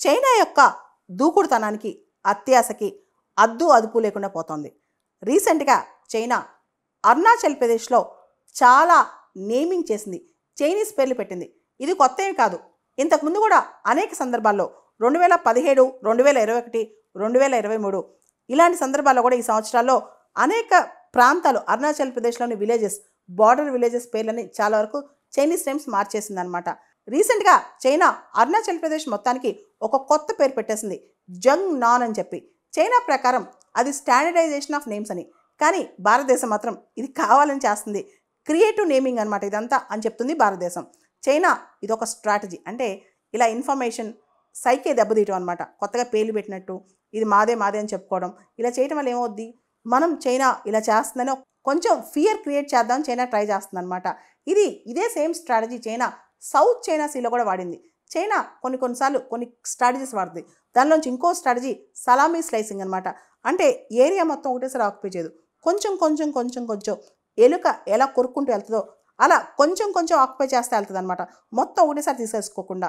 China యొక్క దూకుడుతనానికి, అత్యాశకి అదుపు లేకుండా పోతోంది. రీసెంట్గా చైనా అరుణాచల్ ప్రదేశ్లో చాలా నేమింగ్ చేసింది, చైనీస్ పేర్లు పెట్టింది. ఇది కొత్త ఏమి కాదు. ఇంతకుముందు కూడా అనేక సందర్భాల్లో 2017, 2021, 2023 ఇలాంటి సందర్భాల్లో కూడా ఈ సంవత్సరాల్లో అనేక ప్రాంతాలు అరుణాచల్ ప్రదేశ్లోని విలేజెస్, బార్డర్ విలేజెస్ పేర్లని చాలా వరకు చైనీస్ నేమ్స్ మార్చేసిందనమాట. రీసెంట్గా చైనా అరుణాచల్ ప్రదేశ్ మొత్తానికి ఒక కొత్త పేరు పెట్టేసింది, జంగ్ నాన్ అని చెప్పి. చైనా ప్రకారం అది స్టాండర్డైజేషన్ ఆఫ్ నేమ్స్ అని, కానీ భారతదేశం మాత్రం ఇది కావాలని చేస్తుంది, క్రియేటివ్ నేమింగ్ అనమాట ఇదంతా అని చెప్తుంది భారతదేశం. చైనా ఇదొక స్ట్రాటజీ, అంటే ఇలా ఇన్ఫర్మేషన్ సైకే దెబ్బతీయటం అనమాట. కొత్తగా పేర్లు పెట్టినట్టు ఇది మాదే అని చెప్పుకోవడం, ఇలా చేయటం వల్ల ఏమవుద్ది, మనం చైనా ఇలా చేస్తుందని కొంచెం ఫియర్ క్రియేట్ చేద్దామని చైనా ట్రై చేస్తుంది అనమాట. ఇదే same strategy China south China సీలో కూడా వాడింది. చైనా కొన్నిసార్లు కొన్ని స్ట్రాటజీస్ వాడుతుంది. దానిలోంచి ఇంకో స్ట్రాటజీ సలామీ స్లైసింగ్ అనమాట. అంటే ఏరియా మొత్తం ఒకటేసారి ఆక్యుపై చేయదు, కొంచెం ఎలుక ఎలా కొరుక్కుంటూ వెళ్తుందో అలా కొంచెం ఆక్యుపై చేస్తే వెళ్తుంది అనమాట. మొత్తం ఒకటేసారి తీసేసుకోకుండా